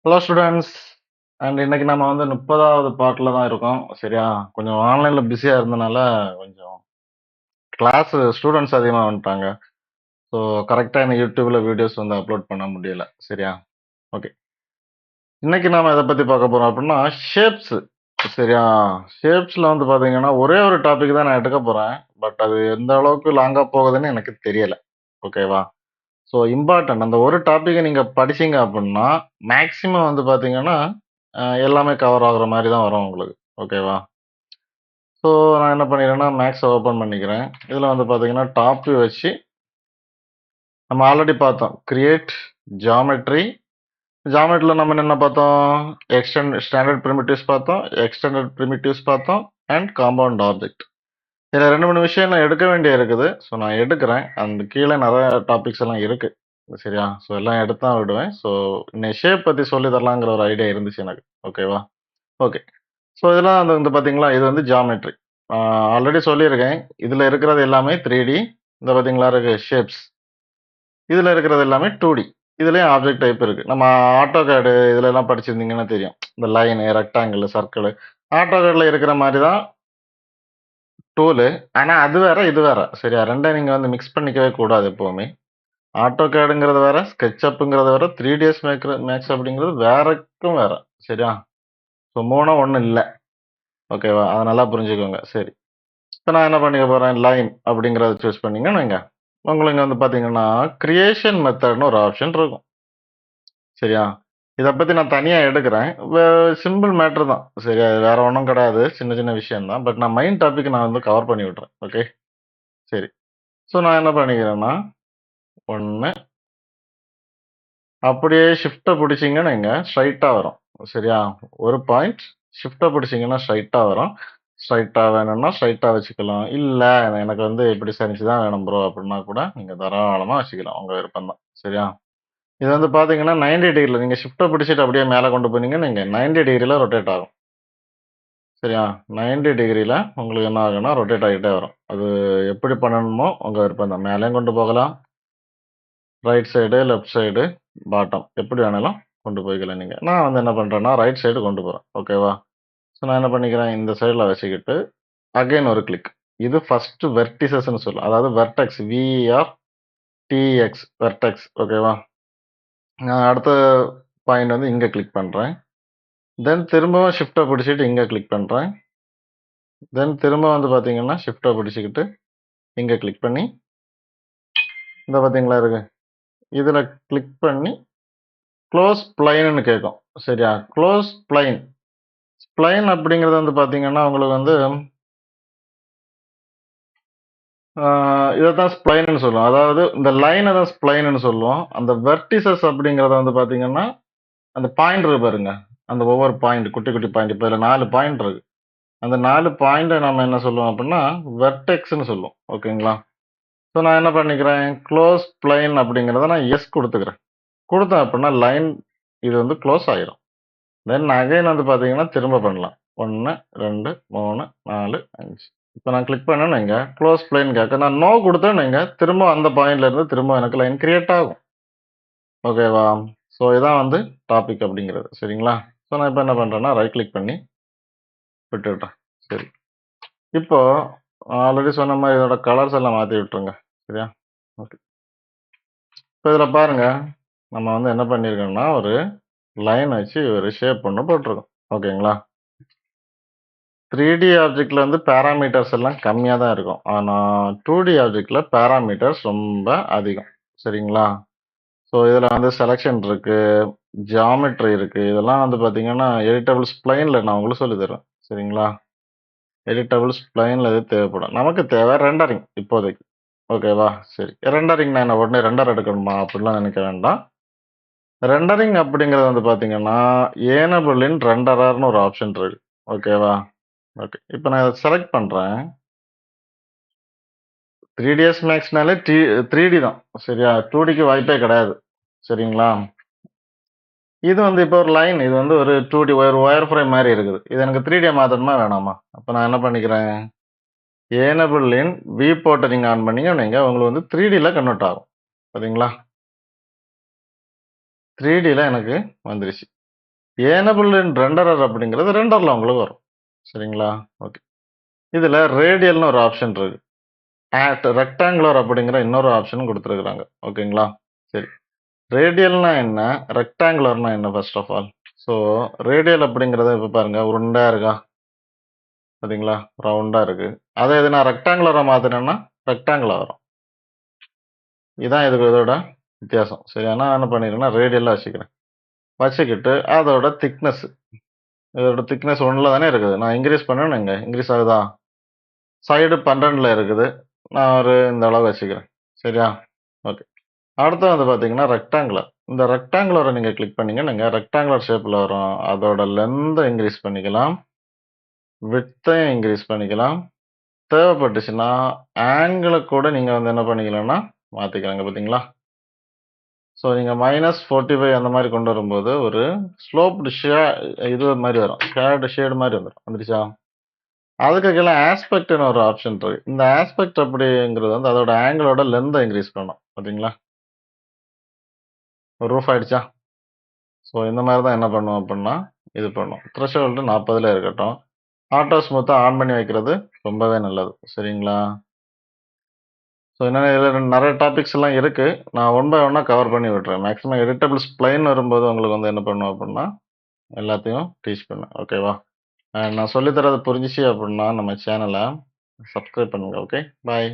Hello students. And இன்னைக்கு நம்ம வந்து 30வது பார்ட்ல தான் இருக்கோம். சரியா? கொஞ்சம் ஆன்லைன்ல பிஸியா இருந்தனால கொஞ்சம் கிளாஸ் ஸ்டூடெண்ட்ஸ் அதிகமா வந்துட்டாங்க. ஸோ கரெக்ட்டா எனக்கு யூடியூப்ல வீடியோஸ் வந்து அப்லோட் பண்ண முடியல. சரியா? ஓகே. இன்னைக்கு நாம எத பத்தி பார்க்க போறோம் அப்படின்னா, ஷேப்ஸ். சரியா? ஷேப்ஸ்ல வந்து பார்த்தீங்கன்னா, ஒரே ஒரு டாபிக் தான் நான் எடுக்க போறேன். பட் அது எந்த அளவுக்கு லாங்கா போகுதுன்னு எனக்கு தெரியல. ஓகேவா? ஸோ இம்பார்ட்டன்ட் அந்த ஒரு டாபிக்க நீங்க படிச்சீங்க அப்படின்னா, மேக்ஸிமம் வந்து பார்த்தீங்கன்னா, எல்லாமே கவர் ஆகுற மாரி தான் வரும் உங்களுக்கு. ஓகேவா? ஸோ நான் என்ன பண்ணிக்கிறேன்னா, மேக்ஸ ஓப்பன் பண்ணிக்கிறேன். இதுல வந்து பார்த்தீங்கன்னா, டாப் வியூ வச்சு நம்ம ஆல்ரெடி பார்த்தோம். Create, geometry. ஜியாமெட்ரில நம்ம என்னென்ன பார்த்தோம்? ஸ்டாண்டர்ட் பிரிமிட்டிவ்ஸ் பார்த்தோம், எக்ஸ்டெண்டட் பிரிமிட்டிவ்ஸ் பார்த்தோம், அண்ட் காம்பவுண்ட் ஆப்ஜெக்ட். இதுல 2, 3 விஷயம் நான் எடுக்க வேண்டிய இருக்குது. ஸோ நான் எடுக்கிறேன். அந்த கீழ நெறைய டாபிக்ஸ் எல்லாம் இருக்கு. சரியா? ஸோ எல்லாம் எடுத்து தான் விடுவேன். ஸோ இன்னைக்கு ஷேப் பத்தி சொல்லி தரலாங்கிற ஒரு ஐடியா இருந்துச்சு எனக்கு. ஓகேவா? ஓகே. ஸோ இதெல்லாம் வந்து வந்து பார்த்தீங்களா, இது வந்து ஜியாமெட்ரி. ஆல்ரெடி சொல்லியிருக்கேன். இதுல இருக்கிறது எல்லாமே 3D. இந்த பார்த்தீங்களா இருக்கு ஷேப்ஸ். இதுல இருக்கிறது எல்லாமே 2D. இதுலயும் ஆப்ஜெக்ட் டைப் இருக்கு. நம்ம ஆட்டோகேட் இதுலலாம் படிச்சிருந்தீங்கன்னா தெரியும். இந்த லைனு, ரெக்டாங்கிள், சர்க்கிள். ஆட்டோகேட்ல இருக்கிற மாரி தான் டூலு. ஆனா அது வேற, இது வேற. சரியா? 2யும் நீங்க வந்து மிக்ஸ் பண்ணிக்கவே கூடாது எப்பவுமே. ஆட்டோகேடுங்கிறது வேற, ஸ்கெட்சப்ங்கிறது வேற, 3ds மேக்ஸ் அப்படிங்கிறது வேறக்கும் வேற. சரியா? ஸோ 3ம் ஒண்ணு இல்ல. ஓகேவா? அத நல்லா புரிஞ்சுக்கோங்க. சரி. இப்ப நான் என்ன பண்ணிக்க போறேன், லைன் அப்படிங்கிறத சூஸ் பண்ணீங்கன்னு வைங்க. உங்களுக்கு வந்து பார்த்தீங்கன்னா, கிரியேஷன் மெத்தட்ன்னு ஒரு ஆப்ஷன் இருக்கும். சரியா? இத பத்தி நான் தனியா எடுக்கிறேன். சிம்பிள் மேட்டர் தான். சரியா? இது வேற ஒண்ணும் கிடையாது. சின்ன சின்ன விஷயம் தான். பட் நான் மெயின் டாபிக் நான் வந்து கவர் பண்ணி விடுறேன். ஓகே? சரி. ஸோ நான் என்ன பண்ணிக்கிறேன்னா, 1 அப்படியே ஷிஃப்ட்ட புடிச்சீங்கன்னு வைங்க, ஸ்ட்ரைட்டா வரும். சரியா? ஒரு பாயிண்ட் ஷிஃப்ட்ட புடிச்சீங்கன்னா ஸ்ட்ரைட்டா வரும். ஸ்ட்ரைட்டா வேணும்னா ஸ்ட்ரைட்டா வச்சுக்கலாம். இல்ல எனக்கு வந்து இப்படி சரிஞ்சு தான் வேணும் ப்ரோ அப்படின்னா கூட நீங்க தாராளமா வச்சுக்கலாம். உங்க விருப்பம் தான். சரியா? இது வந்து பார்த்தீங்கன்னா 90 டிகிரில நீங்க ஷிஃப்ட்ட பிடிச்சிட்டு அப்படியே மேல கொண்டு போனீங்கன்னு வைங்க, 90 டிகிரில ரொட்டேட் ஆகும். சரியா? 90 டிகிரில உங்களுக்கு என்ன ஆகும்னா, ரொட்டேட் ஆகிட்டே வரும். அது எப்படி பண்ணணுமோ உங்க விருப்பம் தான். மேலயும் கொண்டு போகலாம். Right side, left side, bottom எப்படி வேணாலும் கொண்டு போய்க்கலாம் நீங்க. நான் வந்து என்ன பண்றேன்னா, ரைட் சைடு கொண்டு போறேன். ஓகேவா? ஸோ நான் என்ன பண்ணிக்கிறேன், இந்த சைடுல வச்சுக்கிட்டு, அகைன் ஒரு கிளிக். இது ஃபர்ஸ்ட் வெர்டிசஸ்ன்னு சொல்லும். அதாவது வெர்டெக்ஸ் VERTX வெர்டெக்ஸ். ஓகேவா? நான் அடுத்த பாயிண்ட் வந்து இங்க கிளிக் பண்றேன். தென் திரும்பவும் ஷிஃப்ட்ட பிடிச்சிட்டு இங்க கிளிக் பண்றேன். தென் திரும்ப வந்து பார்த்தீங்கன்னா, ஷிஃப்ட்ட பிடிச்சுக்கிட்டு இங்க கிளிக் பண்ணி, இந்த பார்த்தீங்களா இருக்கு. இதுல கிளிக் பண்ணி குளோஸ் ஸ்ப்ளைன்னு கேட்கும். சரியா? Close spline. ஸ்ப்ளைன் அப்படிங்கிறது வந்து பார்த்தீங்கன்னா, உங்களுக்கு வந்து இதத்தான் ஸ்ப்ளைன்னு சொல்லுவோம். அதாவது இந்த லைன தான் ஸ்ப்ளைன்னு சொல்லுவோம். அந்த வெர்டிசஸ் அப்படிங்கிறத வந்து பார்த்தீங்கன்னா, அந்த பாயிண்ட் இருக்கு பாருங்க. அந்த ஒவ்வொரு பாயிண்ட் குட்டி குட்டி பாயிண்ட். இப்ப இதுல 4 பாயிண்ட் இருக்கு. அந்த 4 பாயிண்ட்ட நம்ம என்ன சொல்லுவோம் அப்படின்னா, வெர்டெக்ஸ்ன்னு சொல்லுவோம். ஓகேங்களா? ஸோ நான் என்ன பண்ணிக்கிறேன், க்ளோஸ் ஸ்ப்ளைன் அப்படிங்கிறத நான் எஸ் குடுத்துக்கிறேன். குடுத்தேன் அப்படின்னா லைன் இது வந்து க்ளோஸ் ஆயிரும். தென் அகைன் வந்து பார்த்தீங்கன்னா, திரும்ப பண்ணலாம். 1, 2, 3, 4, 5. இப்ப நான் கிளிக் பண்ணேன்னு வைங்க, குளோஸ் ஸ்ப்ளைன் கேட்கும். நான் நோ குடுத்தேன்னு வைங்க, திரும்ப அந்த பாயிண்ட்ல இருந்து திரும்ப எனக்கு லைன் கிரியேட் ஆகும். ஓகேவா? ஸோ இதான் வந்து டாபிக் அப்படிங்கிறது. சரிங்களா? ஸோ நான் இப்ப என்ன பண்றேன்னா, ரைட் கிளிக் பண்ணி விட்டுடுறேன். சரி. இப்போ ஆல்ரெடி சொன்ன மாரி இதோட கலர்ஸ் எல்லாம் மாத்தி விட்டுருங்க. சரியா? ஓகே. இப்ப இதுல பாருங்க, நம்ம வந்து என்ன பண்ணியிருக்கோம்னா, ஒரு லைன் வச்சு ஒரு ஷேப் ஒண்ணு போட்டிருக்கோம். ஓகேங்களா? 3D ஆப்ஜெக்ட்ல வந்து பாராமீட்டர்ஸ் எல்லாம் கம்மியா தான் இருக்கும். ஆனா 2D ஆப்ஜெக்ட்ல பாராமீட்டர்ஸ் ரொம்ப அதிகம். சரிங்களா? ஸோ இதுல வந்து செலக்ஷன் இருக்கு, ஜியாமெட்ரி இருக்கு. இதெல்லாம் வந்து பார்த்தீங்கன்னா, எடிட்டபிள் ஸ்ப்ளைன்ல நான் உங்களுக்கு சொல்லி தருவேன். சரிங்களா? எடிட்டபிள் ஸ்ப்ளைன்ல இது தேவைப்படும். நமக்கு தேவை ரெண்டரிங் இப்போதைக்கு. ஓகேவா? சரி. ரெண்டரிங்னா என்ன உடனே ரெண்டர் எடுக்கணுமா? அப்படிலாம் நினைக்க வேண்டாம். ரெண்டரிங் அப்படிங்கிறது வந்து பார்த்தீங்கன்னா, ஏனபிள் இன் ரெண்டரர்ன்னு ஒரு ஆப்ஷன் இருக்கு. ஓகேவா? ஓகே. இப்ப நான் இத செலக்ட் பண்றேன். 3ds மேக்ஸ்னாலே 3D தான். சரியா? 2Dக்கு வாய்ப்பே கிடையாது. சரிங்களா? இது வந்து இப்போ ஒரு லைன். இது வந்து ஒரு 2D ஒரு வயர் ஃப்ரேம் மாரி இருக்குது. இது எனக்கு 3D மாத்தணுமா வேணாமா? அப்ப நான் என்ன பண்ணிக்கிறேன், ஏனபிள் இன் வியூ போர்ட்ட நீங்க ஆன் பண்ணீங்கன்னு வைங்க, உங்களுக்கு வந்து 3Dல கன்வெர்ட் ஆகும். பாத்தீங்களா? 3Dல எனக்கு வந்துருச்சு. எனபிள் இன் ரெண்டரர் அப்படிங்கிறது ரெண்டர்ல உங்களுக்கு வரும். சரிங்களா? ஓகே. இதுல ரேடியல்னு ஒரு ஆப்ஷன் இருக்கு. ரெக்டாங்குலர் அப்படிங்கிற இன்னொரு ஆப்ஷனும் குடுத்துருக்காங்க. ஓகேங்களா? சரி. ரேடியல்னா என்ன? ரெக்டாங்குலர்னா என்ன first of all? So, radial அப்படிங்கிறது இப்ப பாருங்க உருண்டையா இருக்கா? பார்த்தீங்களா? ரவுண்டா இருக்கு. அதே இது நான் ரெக்டாங்குலரா மாத்துனேன்னா, ரெக்டாங்குலா வரும். இதான் இதுக்கு இதோட வித்தியாசம். சரியா? நான் என்ன பண்ணிக்கிறேன்னா, ரேடியலா வச்சுக்கிறேன். வச்சுக்கிட்டு அதோட திக்னஸ் இதோட திக்னஸ் 1ல தானே இருக்குது. நான் இன்கிரீஸ் பண்ணேன்னு வைங்க, இன்கிரீஸ் ஆகுதா? சைடு 12ல இருக்குது. நான் ஒரு இந்த அளவு வச்சுக்கிறேன். சரியா? ஓகே. அடுத்து வந்து பார்த்தீங்கன்னா, ரெக்டாங்குலர். இந்த ரெக்டாங்குலர நீங்க கிளிக் பண்ணீங்கன்னா, ரெக்டாங்குலர் ஷேப்ல வரும். அதோட லென்த்த இன்கிரீஸ் பண்ணிக்கலாம். விட்த்தையும் இன்கிரீஸ் பண்ணிக்கலாம். தேவைப்பட்டுச்சுன்னா, ஆங்கிள கூட நீங்க வந்து என்ன பண்ணிக்கலாம்னா, மாத்திக்கலாங்க பார்த்தீங்களா? ஸோ, நீங்க -45 அந்த மாரி கொண்டு வரும்போது, ஒரு ஸ்லோப்டு இது மாரி வரும். ஷேடு மாரி வந்துரும். வந்துருச்சா? அதுக்கு கீழ ஆஸ்பெக்ட்ன்னு ஒரு ஆப்ஷன் இருக்கு. இந்த ஆஸ்பெக்ட் அப்படிங்கிறது வந்து அதோட ஆங்கிளோட லென்த்த இன்கிரீஸ் பண்ணும். பார்த்தீங்களா? ஒரு ரூஃப் ஆயிடுச்சா? ஸோ, இந்த மாரி தான் என்ன பண்ணும் அப்புட்ன்னா, இது பண்ணும். த்ரெஷோல்டு 40ல இருக்கட்டும். ஆட்டோ ஸ்மூத்த ஆன் பண்ணி வைக்கிறது ரொம்பவே நல்லது. சரிங்களா? ஸோ, என்னன்னா இதுல நெறைய டாபிக்ஸ் எல்லாம் இருக்கு. நான் ஒன் பை ஒன்னா கவர் பண்ணி விடுறேன். மேக்ஸிமம் எடிட்டபிள் ஸ்ப்ளைன் வரும்போது உங்களுக்கு வந்து என்ன பண்ணும் அப்புட்ன்னா, எல்லாத்தையும் டீச் பண்ணுவேன். ஓகேவா? நான் சொல்லி தர்றது புரிஞ்சுச்சு அப்புட்ன்னா, நம்ம சேனல சப்ஸ்கிரைப் பண்ணுங்க. ஓகே. பாய்.